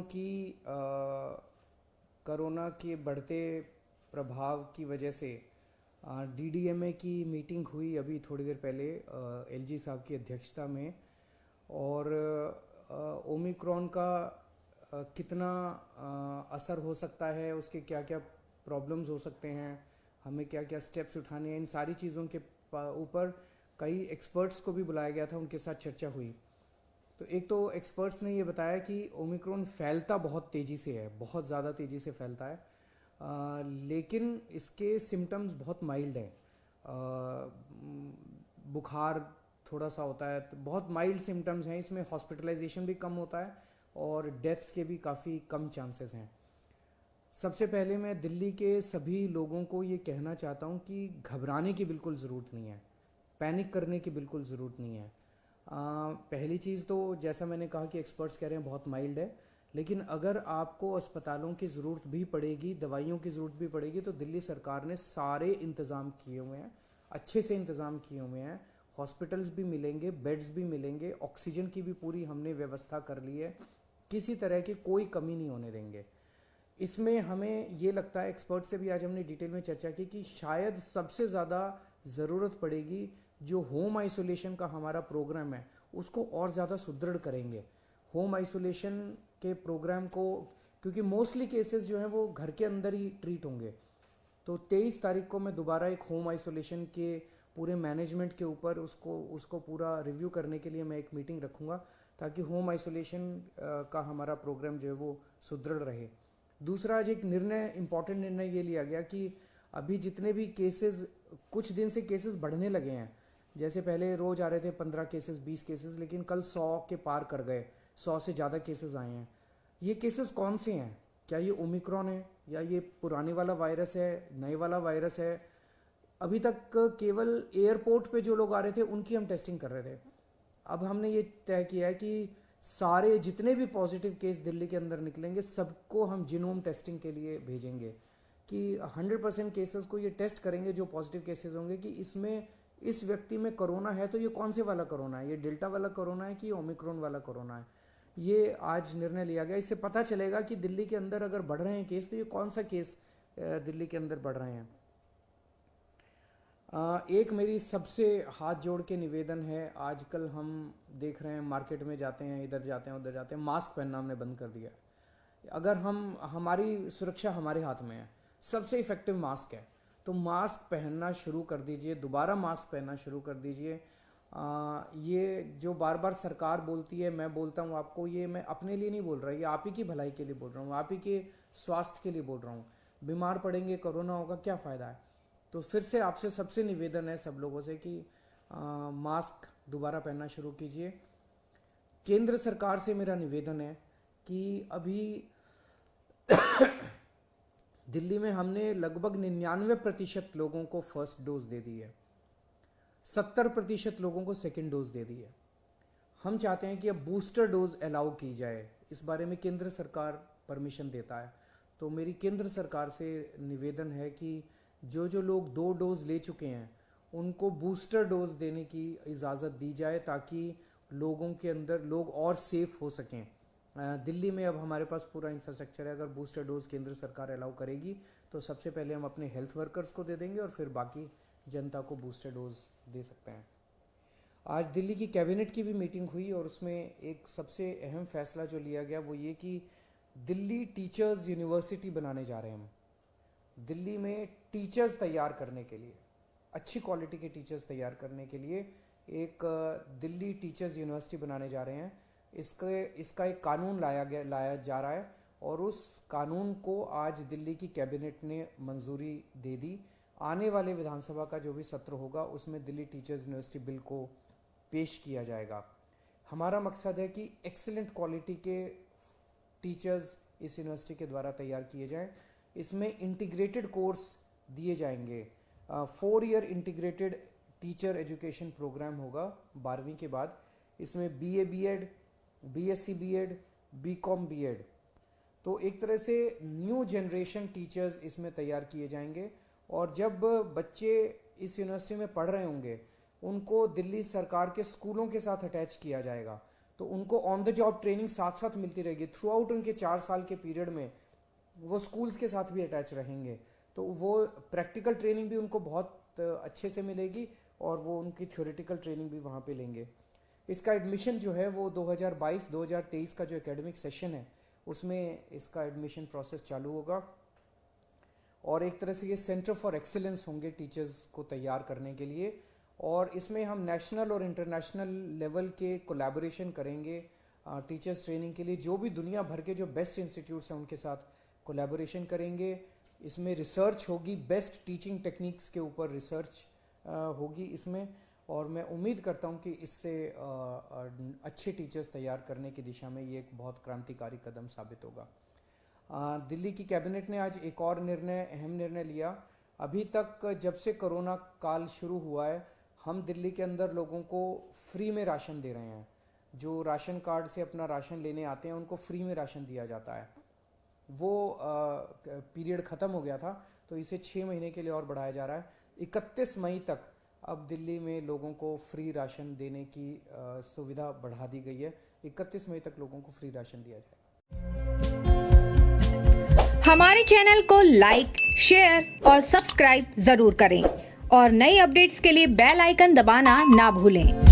कि कोरोना के बढ़ते प्रभाव की वजह से डीडीएमए की मीटिंग हुई अभी थोड़ी देर पहले एलजी साहब की अध्यक्षता में। और ओमिक्रॉन का कितना असर हो सकता है, उसके क्या क्या प्रॉब्लम्स हो सकते हैं, हमें क्या क्या स्टेप्स उठाने हैं, इन सारी चीज़ों के ऊपर कई एक्सपर्ट्स को भी बुलाया गया था, उनके साथ चर्चा हुई। तो एक तो एक्सपर्ट्स ने ये बताया कि ओमिक्रॉन फैलता बहुत तेज़ी से है, बहुत ज़्यादा तेज़ी से फैलता है, लेकिन इसके सिम्टम्स बहुत माइल्ड हैं। बुखार थोड़ा सा होता है, तो बहुत माइल्ड सिम्टम्स हैं, इसमें हॉस्पिटलाइजेशन भी कम होता है और डेथ्स के भी काफ़ी कम चांसेस हैं। सबसे पहले मैं दिल्ली के सभी लोगों को ये कहना चाहता हूँ कि घबराने की बिल्कुल ज़रूरत नहीं है, पैनिक करने की बिल्कुल ज़रूरत नहीं है। पहली चीज़ तो जैसा मैंने कहा कि एक्सपर्ट्स कह रहे हैं बहुत माइल्ड है, लेकिन अगर आपको अस्पतालों की ज़रूरत भी पड़ेगी, दवाइयों की ज़रूरत भी पड़ेगी, तो दिल्ली सरकार ने सारे इंतज़ाम किए हुए हैं, अच्छे से इंतज़ाम किए हुए हैं। हॉस्पिटल्स भी मिलेंगे, बेड्स भी मिलेंगे, ऑक्सीजन की भी पूरी हमने व्यवस्था कर ली है, किसी तरह की कोई कमी नहीं होने देंगे। इसमें हमें ये लगता है, एक्सपर्ट से भी आज हमने डिटेल में चर्चा की, कि शायद सबसे ज़्यादा ज़रूरत पड़ेगी जो होम आइसोलेशन का हमारा प्रोग्राम है उसको और ज़्यादा सुदृढ़ करेंगे। होम आइसोलेशन के प्रोग्राम को, क्योंकि मोस्टली केसेस जो हैं वो घर के अंदर ही ट्रीट होंगे, तो 23 तारीख को मैं दोबारा एक होम आइसोलेशन के पूरे मैनेजमेंट के ऊपर उसको उसको पूरा रिव्यू करने के लिए मैं एक मीटिंग रखूँगा, ताकि होम आइसोलेशन का हमारा प्रोग्राम जो है वो सुदृढ़ रहे। दूसरा, आज एक निर्णय, इम्पॉर्टेंट निर्णय ये लिया गया कि अभी जितने भी केसेस, कुछ दिन से केसेस बढ़ने लगे हैं, जैसे पहले रोज आ रहे थे 15 केसेस 20 केसेस, लेकिन कल 100 के पार कर गए, 100 से ज़्यादा केसेस आए हैं। ये केसेस कौन से हैं? क्या ये ओमिक्रॉन है, या ये पुराने वाला वायरस है, नए वाला वायरस है? अभी तक केवल एयरपोर्ट पे जो लोग आ रहे थे उनकी हम टेस्टिंग कर रहे थे। अब हमने ये तय किया है कि सारे जितने भी पॉजिटिव केस दिल्ली के अंदर निकलेंगे सबको हम जीनोम टेस्टिंग के लिए भेजेंगे, कि 100% केसेस को ये टेस्ट करेंगे जो पॉजिटिव केसेस होंगे, कि इसमें इस व्यक्ति में कोरोना है तो ये कौन से वाला कोरोना है, ये डेल्टा वाला कोरोना है कि ओमिक्रॉन वाला कोरोना है। ये आज निर्णय लिया गया। इससे पता चलेगा कि दिल्ली के अंदर अगर बढ़ रहे हैं केस, तो ये कौन सा केस दिल्ली के अंदर बढ़ रहे हैं। एक मेरी सबसे हाथ जोड़ के निवेदन है, आजकल हम देख रहे हैं मार्केट में जाते हैं, इधर जाते हैं उधर जाते हैं, मास्क पहनना हमने बंद कर दिया है। अगर हमारी सुरक्षा हमारे हाथ में है, सबसे इफेक्टिव मास्क है, तो मास्क पहनना शुरू कर दीजिए, दोबारा मास्क पहनना शुरू कर दीजिए। ये जो बार बार सरकार बोलती है, मैं बोलता हूँ आपको, ये मैं अपने लिए नहीं बोल रहा, ये आप ही की भलाई के लिए बोल रहा हूँ, आप ही के स्वास्थ्य के लिए बोल रहा हूँ। बीमार पड़ेंगे, कोरोना होगा, क्या फ़ायदा है? तो फिर से आपसे सबसे निवेदन है सब लोगों से कि मास्क दोबारा पहनना शुरू कीजिए। केंद्र सरकार से मेरा निवेदन है कि अभी दिल्ली में हमने लगभग 99% लोगों को फर्स्ट डोज दे दी है, 70% लोगों को सेकेंड डोज दे दी है। हम चाहते हैं कि अब बूस्टर डोज अलाउ की जाए, इस बारे में केंद्र सरकार परमिशन देता है। तो मेरी केंद्र सरकार से निवेदन है कि जो जो लोग 2 डोज ले चुके हैं उनको बूस्टर डोज देने की इजाज़त दी जाए, ताकि लोगों के अंदर लोग और सेफ हो सकें। दिल्ली में अब हमारे पास पूरा इंफ्रास्ट्रक्चर है, अगर बूस्टर डोज केंद्र सरकार अलाउ करेगी तो सबसे पहले हम अपने हेल्थ वर्कर्स को दे देंगे और फिर बाकी जनता को बूस्टर डोज दे सकते हैं। आज दिल्ली की कैबिनेट की भी मीटिंग हुई और उसमें एक सबसे अहम फैसला जो लिया गया वो ये कि दिल्ली टीचर्स यूनिवर्सिटी बनाने जा रहे हैं हम। दिल्ली में टीचर्स तैयार करने के लिए, अच्छी क्वालिटी के टीचर्स तैयार करने के लिए एक दिल्ली टीचर्स यूनिवर्सिटी बनाने जा रहे हैं। इसका एक कानून लाया जा रहा है और उस कानून को आज दिल्ली की कैबिनेट ने मंजूरी दे दी। आने वाले विधानसभा का जो भी सत्र होगा उसमें दिल्ली टीचर्स यूनिवर्सिटी बिल को पेश किया जाएगा। हमारा मकसद है कि एक्सीलेंट क्वालिटी के टीचर्स इस यूनिवर्सिटी के द्वारा तैयार किए जाएं। इसमें इंटीग्रेटेड कोर्स दिए जाएंगे, 4 year integrated teacher education programme होगा 12वीं के बाद। इसमें BA BEd, BSc BEd, BCom BEd, तो एक तरह से न्यू जनरेशन टीचर्स इसमें तैयार किए जाएंगे। और जब बच्चे इस यूनिवर्सिटी में पढ़ रहे होंगे उनको दिल्ली सरकार के स्कूलों के साथ अटैच किया जाएगा, तो उनको ऑन द जॉब ट्रेनिंग साथ साथ मिलती रहेगी थ्रू आउट उनके 4 साल के पीरियड में। वो स्कूल्स के साथ भी अटैच रहेंगे, तो वो प्रैक्टिकल ट्रेनिंग भी उनको बहुत अच्छे से मिलेगी और वो उनकी थ्योरेटिकल ट्रेनिंग भी वहाँ पे लेंगे। इसका एडमिशन जो है वो 2022-2023 का जो एकेडमिक सेशन है उसमें इसका एडमिशन प्रोसेस चालू होगा। और एक तरह से ये सेंटर फॉर एक्सीलेंस होंगे टीचर्स को तैयार करने के लिए, और इसमें हम नेशनल और इंटरनेशनल लेवल के कोलैबोरेशन करेंगे टीचर्स ट्रेनिंग के लिए। जो भी दुनिया भर के जो बेस्ट इंस्टीट्यूट्स हैं उनके साथ कोलैबोरेशन करेंगे। इसमें रिसर्च होगी, बेस्ट टीचिंग टेक्निक्स के ऊपर रिसर्च होगी इसमें, और मैं उम्मीद करता हूँ कि इससे अच्छे टीचर्स तैयार करने की दिशा में ये एक बहुत क्रांतिकारी कदम साबित होगा। दिल्ली की कैबिनेट ने आज एक और अहम निर्णय लिया। अभी तक जब से कोरोना काल शुरू हुआ है, हम दिल्ली के अंदर लोगों को फ्री में राशन दे रहे हैं। जो राशन कार्ड से अपना राशन लेने आते हैं उनको फ्री में राशन दिया जाता है। वो पीरियड ख़त्म हो गया था, तो इसे 6 महीने के लिए और बढ़ाया जा रहा है। 31 मई तक अब दिल्ली में लोगों को फ्री राशन देने की सुविधा बढ़ा दी गई है। 31 मई तक लोगों को फ्री राशन दिया जाएगा। हमारे चैनल को लाइक, शेयर और सब्सक्राइब जरूर करें और नई अपडेट्स के लिए बेल आइकन दबाना ना भूलें।